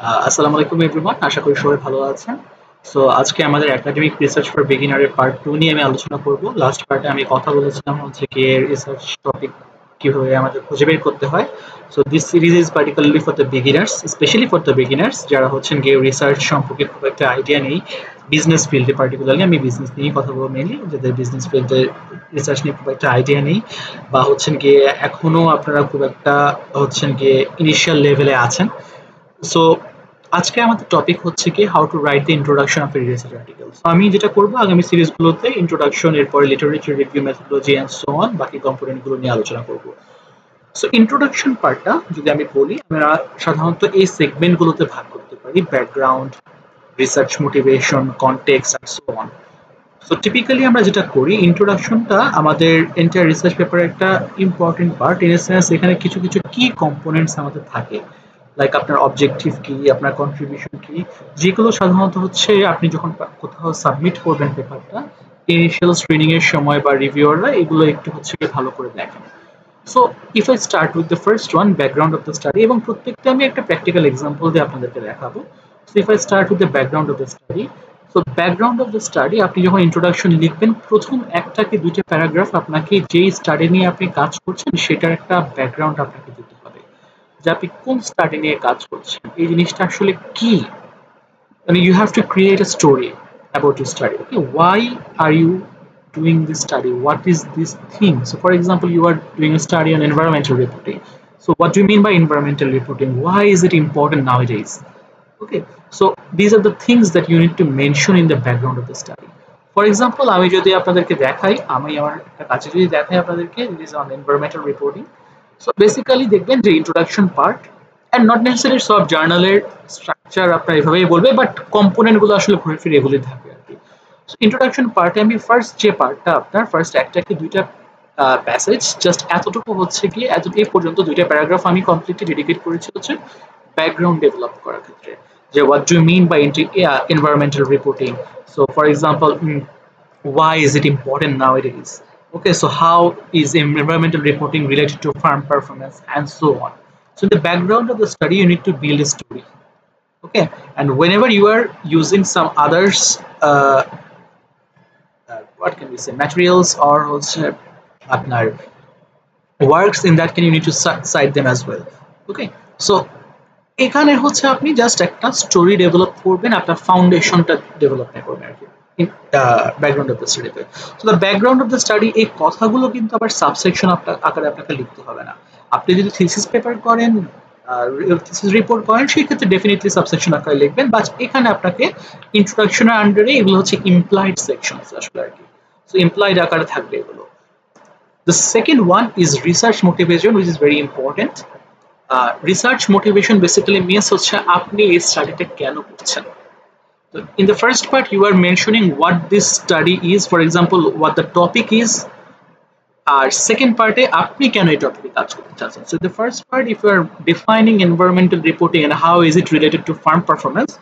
আসসালামু আলাইকুম এভরিওয়ান, আশা করি সবাই ভালো আছেন। সো আজকে আমাদের একাডেমিক রিসার্চ ফর বিগিনারের পার্ট 2 নিয়ে আমি আলোচনা করব। লাস্ট পার্টে আমি কথা বলেছিলাম হচ্ছে কি রিসার্চ টপিক কিভাবে আমাদের খুঁজে বের করতে হয়। So this series is particularly for the beginners, specially for the beginners যারা হচ্ছেন গিয়ে রিসার্চ সম্পর্কে খুব একটা আইডিয়া নেই। বিজনেস ফিল্ডে পার্টিকুলারলি আমি বিজনেস নিয়েই কথা বলবো মেইনলি, যাদের বিজনেস ফিল্ডে রিসার্চ নিয়ে খুব একটা আইডিয়া নেই বা হচ্ছেন গিয়ে এখনো আপনারা খুব একটা হচ্ছেন গিয়ে ইনিশিয়াল লেভেলে আছেন। সো আজকে আমাদের টপিক হচ্ছে কি how to write the introduction of a research article. So আমি যেটা করব আগামী সিরিজগুলোতে ইন্ট্রোডাকশন, এরপরে literature review, methodology and so on, বাকি কম্পোনেন্ট গুলো নিয়ে আলোচনা করব। সো ইন্ট্রোডাকশন পার্টটা যদি আমি বলি, আমরা সাধারণত এই সেগমেন্ট গুলোতে ভাগ করতে পারি: background, research motivation, context and so on. So typically আমরা যেটা করি, ইন্ট্রোডাকশনটা আমাদের এন্টায়ার রিসার্চ পেপারের একটা important part. In a sense এখানে কিছু কিছু কি কম্পোনেন্টস আমাদের থাকে, লাইক আপনার অবজেক্টিভ কি, আপনার কন্ট্রিবিউশন কি, যেগুলো সাধারণত হচ্ছে আপনি যখন কোথাও সাবমিট করবেন পেপারটা, ইনিশিয়াল স্ক্রিনিং এর সময় বা রিভিউয়াররা এগুলো একটু হচ্ছে ভালো করে দেখেন। So if I start with the first one, background of the study, এবং প্রত্যেকটা আমি একটা প্র্যাকটিক্যাল এক্সাম্পল দিয়ে আপনাদেরকে দেখাবো। So if I start with the background of the study, so background of the study আপনি যখন ইন্ট্রোডাকশন লিখবেন, প্রথম একটা কি দুইটা প্যারাগ্রাফ আপনাকে যেই স্টাডি নিয়ে আপনি কাজ করছেন সেটার একটা ব্যাকগ্রাউন্ড আপনাকে দিতে হবে, যে আপনি কোন স্টাডি নিয়ে কাজ করছেন, এই জিনিসটা আসলে কি। মানে you have to create a story about your study. Okay, why are you doing this study? What is this thing? So for example, you are doing a study on environmental reporting. So what do you mean by environmental reporting? Why is it important nowadays? Okay, so these are the things that you need to mention in the background of the study. For example, আমি যদি আপনাদেরকে দেখাই, আমি আমার একটা কাছে যদি দেখাই আপনাদেরকে, it is on environmental reporting. So basically দেখবেন যে introduction part, and not necessary সব জার্নালের স্ট্রাকচার আপনার এভাবেই বলবে, বাট কম্পোনেন্ট গুলো আসলে ঘুরে ফিরে এগুলি থাকবে আর কি। ইন্ট্রোডাকশন পার্টে আমি ফার্স্ট যে পার্টটা আপনার ফার্স্ট একটা কি দুইটা প্যাসেজ, জাস্ট এতটুকু হচ্ছে কি, এত এই পর্যন্ত দুইটা প্যারাগ্রাফ আমি কমপ্লিটলি ডেডিকেট করেছি হচ্ছে ব্যাকগ্রাউন্ড ডেভেলপ করার ক্ষেত্রে, যে what do you mean by environmental reporting. So for example, why is it important nowadays? Okay, so how is environmental reporting related to farm performance and so on. So in the background of the study you need to build a story. Okay, and whenever you are using some others what can we say, materials or also আপনার works, in that can you need to cite them as well. Okay, so এখানে হচ্ছে আপনি just একটা story develop করবেন, আপনার ফাউন্ডেশনটা development করবেন আর কি background of the স্টাডিতে। তো the background of the study, এই কথাগুলো কিন্তু আবার সাবসেকশন আকারে আপনাকে লিখতে হবে না। আপনি যদি থিসিস পেপার করেন, থিসিস রিপোর্ট করেন, সেই ক্ষেত্রে ডেফিনেটলি সাবসেকশন আকারে লিখবেন, বাট এখানে আপনাকে ইন্ট্রোডাকশনের আন্ডারে এগুলো হচ্ছে ইমপ্লয়েড সেকশন আসলে আর কি। সো ইমপ্লয়েড আকারে থাকবে এগুলো। The second one is research motivation, which is very important. Research motivation basically means হচ্ছে আপনি এই স্টাডিটা কেন করছেন। So in the first part you are mentioning what this study is, for example what the topic is, আর second পার্টে আপনি কেন এই টপিকে কাজ করতে চাচ্ছেন। So the first part, if you are defining environmental reporting and how is it related to farm performance,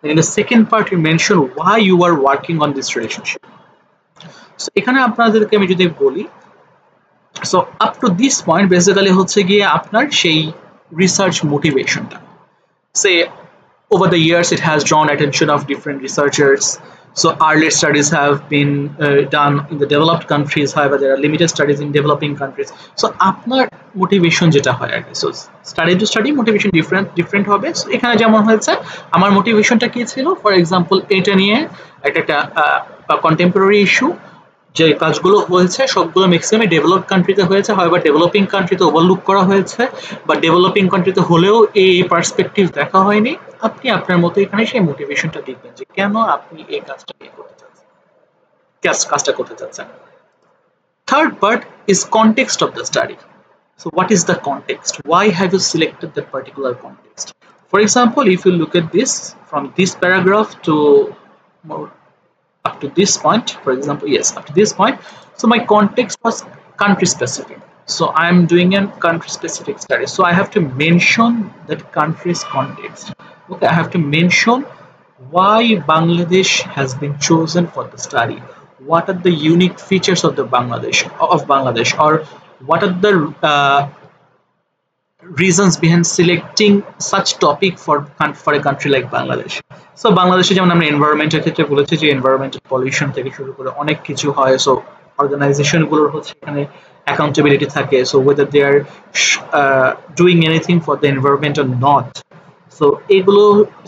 then in the second part you mention why you are working on this relationship. So এখানে আপনাদেরকে আমি যদি বলি, so up to this point basically হচ্ছে গিয়ে আপনার সেই research মোটিভেশনটা। সে over the years it has drawn attention of different researchers. So earlier studies have been done in the developed countries, however there are limited studies in developing countries. So আপনার motivation যেটা হয় আর কি, so study to study motivation different হবে। So এখানে যেমন হয়েছে আমার মোটিভেশনটা কি ছিল, ফর এক্সাম্পল এটা নিয়ে একটা কন্টেম্পোরারি ইস্যু, যে কাজগুলো হয়েছে সবগুলো ম্যাক্সিমাম ডেভেলপড কান্ট্রিতে হয়েছে, হয়তো ডেভেলপিং কান্ট্রিতে ওভারলুক করা হয়েছে, বা ডেভেলপিং কান্ট্রিতে হলেও এই পার্সপেক্টিভ দেখা হয়নি। আপনি আপনার মতো এখানে সেই মোটিভেশনটা দেখবেন যে কেন আপনি এই কাজটা করতে চাচ্ছেন, কাজটা করতে চাচ্ছেন। Third part is context of the study. So what is the context? Why have you selected that particular context? For example, if you look at this from this paragraph to more up to this point, for example, yes, up to this point, so my context was country specific. So I am doing a country specific study, so I have to mention that country's context. Okay, I have to mention why Bangladesh has been chosen for the study, what are the unique features of the Bangladesh, or what are the reasons behind selecting such topic for a country like Bangladesh. So বাংলাদেশে যেমন আমরা এনভায়রনমেন্টের ক্ষেত্রে বলেছি যে environmental pollution থেকে শুরু করে অনেক কিছু হয়, সো অর্গানাইজেশন গুলোর হচ্ছে এখানে অ্যাকাউন্টেবিলিটি থাকে, so whether they are doing anything for the environment or not. So এগুলো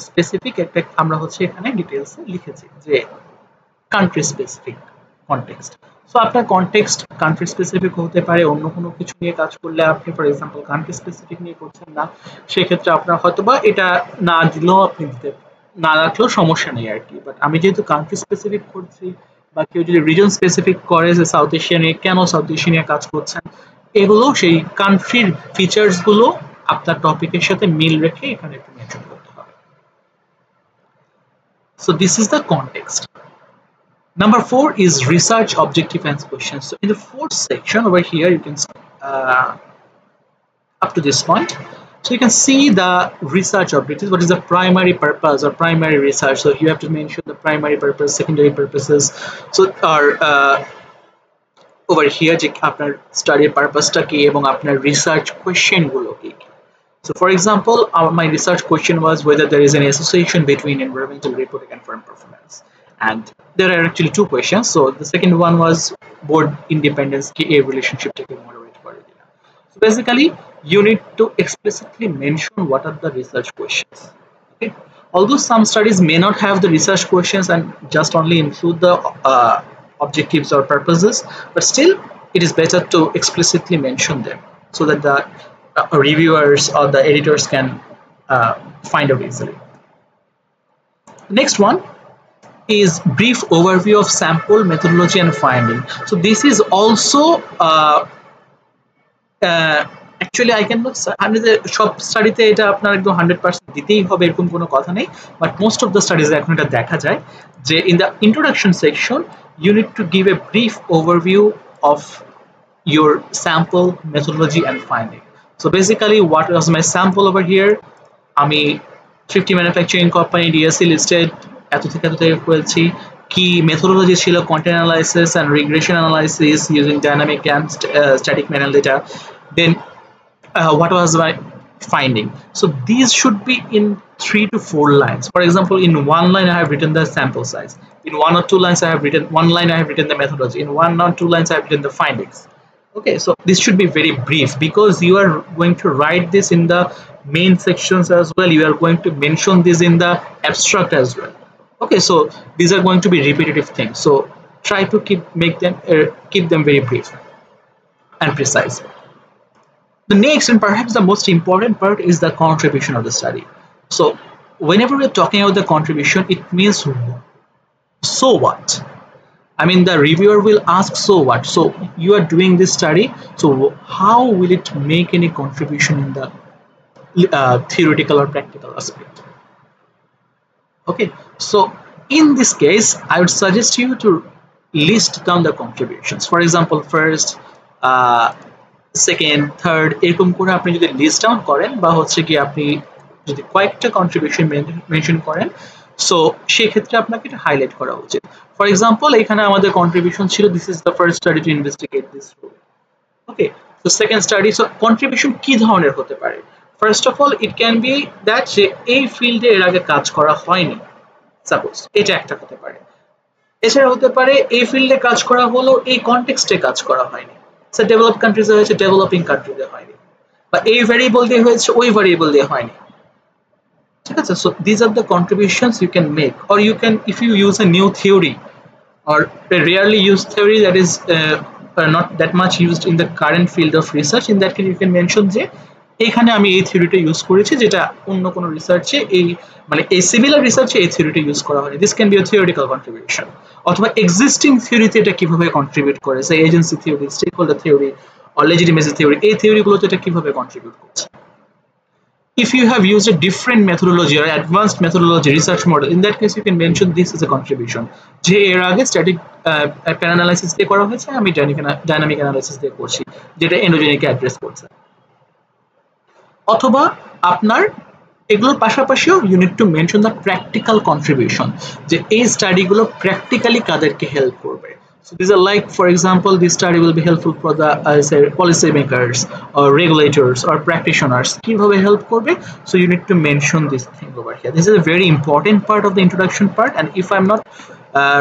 স্পেসিফিক একটা আমরা হচ্ছে এখানে ডিটেলসে লিখেছি যে কান্ট্রি স্পেসিফিক কনটেক্সট। সো আপনার কনটেক্সট কান্ট্রি স্পেসিফিক হতে পারে, অন্য কোনো কিছু নিয়ে কাজ করলে আপনি ফর এক্সাম্পল কান্ট্রি স্পেসিফিক নিয়ে করছেন না, সেক্ষেত্রে আপনার হয়তোবা এটা না দিলেও আপনি দিতে না রাখলেও সমস্যা নেই আর কি। বাট আমি যেহেতু কান্ট্রি স্পেসিফিক করছি, বা কেউ যদি রিজন স্পেসিফিক করে যে সাউথ এশিয়া নিয়ে কেন সাউথ এশিয়া নিয়ে কাজ করছেন, এগুলো সেই কান্ট্রির ফিচার্স গুলো আপনার টপিকের সাথে মিল রেখে এখানে একটু মেনশন করতে হবে। So this is the context. Number 4 is research objective and questions. So in the fourth section over here, you can up to this point, so you can see the research objectives. What is the primary purpose or primary research? So you have to mention the primary purpose, secondary purposes. So or over here, যে আপনার study purpose টা কি এবং আপনার research question গুলো কি। So for example, my research question was whether there is an association between environmental reporting and firm performance. And there are actually two questions. So the second one was board independence ki a relationship take moderate kore dina. So basically you need to explicitly mention what are the research questions. Okay, although some studies may not have the research questions and just only include the objectives or purposes, but still it is better to explicitly mention them so that the reviewers or the editors can find out easily. Next one is brief overview of sample, methodology and finding. So this is also actually I cannot আমি যে সব স্টাডিতে এটা আপনার একদম 100% দিতেই হবে এরকম কোনো কথা নেই, but most of the studies এখন এটা দেখা যায় যে in the introduction section you need to give a brief overview of your sample, methodology and finding. So basically what was my sample over here? আমি 50 manufacturing company DSC listed এত থেকে এত থেকে করেছি, কি মেথোডোলজি ছিল content analysis and regression analysis using dynamic and static manual data, then what was my finding. So these should be in 3 to 4 lines. For example, in one line I have written the sample size, in 1 or 2 lines I have written the methodology, in 1 or 2 lines I have written the findings. Okay, so this should be very brief because you are going to write this in the main sections as well, you are going to mention this in the abstract as well. Okay, so these are going to be repetitive things, so try to keep them very brief and precise. The next and perhaps the most important part is the contribution of the study. So whenever we're talking about the contribution, it means so what. I mean, the reviewer will ask so what. So you are doing this study, so how will it make any contribution in the theoretical or practical aspect? Okay, so in this case I would suggest you to list down the contributions. For example, first, second, third এরকম করে আপনি যদি list down করেন বা হচ্ছে কি আপনি যদি কয়েকটা কন্ট্রিবিউশন মেনশন করেন, সো সেই ক্ষেত্রে আপনাকে এটা হাইলাইট করা উচিত। ফর এক্সাম্পল, এখানে আমাদের কন্ট্রিবিউশন ছিল this is the first study to investigate this rule. Okay, so second study, so contribution কি ধরনের হতে পারে? First of all it can be that যে এই ফিল্ডে এর আগে কাজ করা হয়নি, সাপোজ এটা একটা হতে পারে। এছাড়া হতে পারে এই ফিল্ডে কাজ করা হলো, এই কনটেক্সটে কাজ করা হয়নি, সো ডেভেলপড কান্ট্রিজে হয়েছে, ডেভেলপিং কান্ট্রিজে হয়নি, বা এই ভ্যারিয়েবল দিয়ে হয়েছে, ওই ভ্যারিয়েবল দিয়ে হয়নি। ঠিক আছে, so this are the contributions you can make, or you can if you use a new theory or a rarely used theory that is not that much used in the current field of research, in that case you can mention যে এখানে আমি এই থিওরিটা use করেছি যেটা অন্য কোনো রিসার্চে এই মানে এই সিমিলার রিসার্চে এই থিওরিটা ইউজ করা হয়নি। This can be a theoretical contribution. অথবা এক্সিস্টিং থিওরিতে এটা কিভাবে কন্ট্রিবিউট করে, সেই agency theory, stakeholder theory, or legitimacy theory, এই থিওরিগুলোতে এটা কিভাবে কন্ট্রিবিউট করছে। If you have used a different methodology or advanced methodology research model, in that case you can mention this as a contribution যে এর আগে static প্যারানালাইসিস দিয়ে করা হয়েছে, আমি ডাইনামিক অ্যানালাইসিস দিয়ে করছি যেটা এন্ডোজেনিককে অ্যাড্রেস করছে। অথবা আপনার এগুলোর পাশাপাশিও you need to mention the practical contribution, যে এই স্টাডিগুলো প্র্যাকটিক্যালি কাদেরকে হেল্প করবে। So these are like, for example, this study will be helpful for the say policymakers or regulators or practitioners. কিভাবে help করবে? So you need to mention this thing over here. This is a very important part of the introduction part, and if I'm not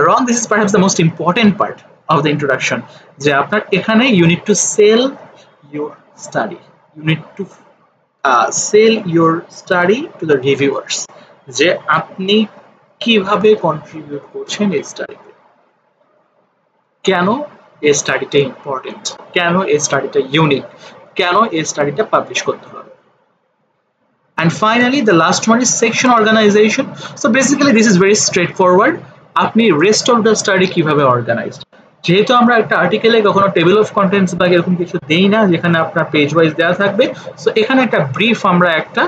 wrong, this is perhaps the most important part of the introduction. যে আপনার এখানে you need to sell your study. You need to sell your study to the reviewers. যে আপনি কিভাবে contribute করছেন এই স্টাডিতে, কেন এই স্টাডিটা ইম্পর্টেন্ট, কেন এই স্টাডিটা ইউনিক, কেন এই স্টাডিটা পাবলিশ করতে হবে। And finally, the last one is section organization. So basically this is very straightforward. আপনি rest of the study কিভাবে organized, যেহেতু আমরা একটা আর্টিকেলে কখনো টেবিল অফ কন্টেন্টস বা এরকম কিছু দেই না যেখানে আপনার পেজ ওয়াইজ দেওয়া থাকবে, সো এখানে একটা ব্রিফ আমরা একটা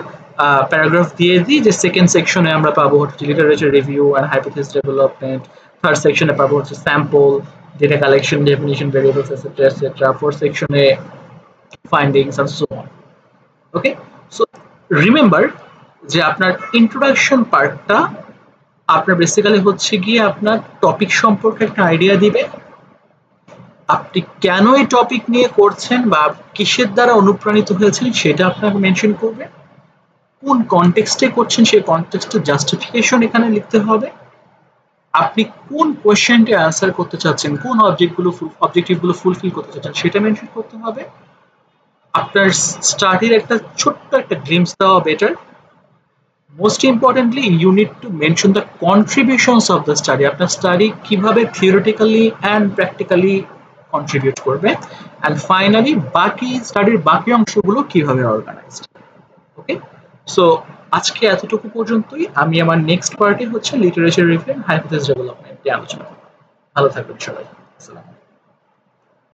প্যারাগ্রাফ দিয়ে দিই যে সেকেন্ড সেকশনে আমরা পাবো হচ্ছে literature review and hypothesis development, third সেকশনে পাবো হচ্ছে sample, data collection, definition, variables etcetera etcetera, fourth সেকশনে findings and so on. Okay, so remember যে আপনার ইন্ট্রোডাকশন পার্টটা আপনার বেসিক্যালি হচ্ছে গিয়ে আপনার টপিক সম্পর্কে একটা আইডিয়া দিবে, আপনি কেন এই টপিক নিয়ে করছেন বা কিসের দ্বারা অনুপ্রাণিত হয়েছেন সেটা আপনাকে মেনশন করবে, কোন কনটেক্সটে করছেন সেই কনটেক্সটের জাস্টিফিকেশন এখানে লিখতে হবে, আপনি কোন কোশ্চেনটা অ্যান্সার করতে চাচ্ছেন, কোন অবজেক্টিভগুলো ফুলফিল করতে চাচ্ছেন সেটা মেনশন করতে হবে, আপনার স্টাডির একটা ছোট্ট একটা গ্লিমস দেওয়া better. Most importantly, you need to mention the contributions of the study. আপনার স্টাডি কিভাবে theoretically and practically contribute করবে, and finally বাকি স্টাডির বাকি অংশগুলো কিভাবে অর্গানাইজড। ওকে, সো আজকে এতটুকু পর্যন্তই। আমি আমার নেক্সট পার্টে হচ্ছে literature review and hypothesis development নিয়ে আলোচনা করব। ভালো থাকবেন সবাই। আসসালামু আলাইকুম।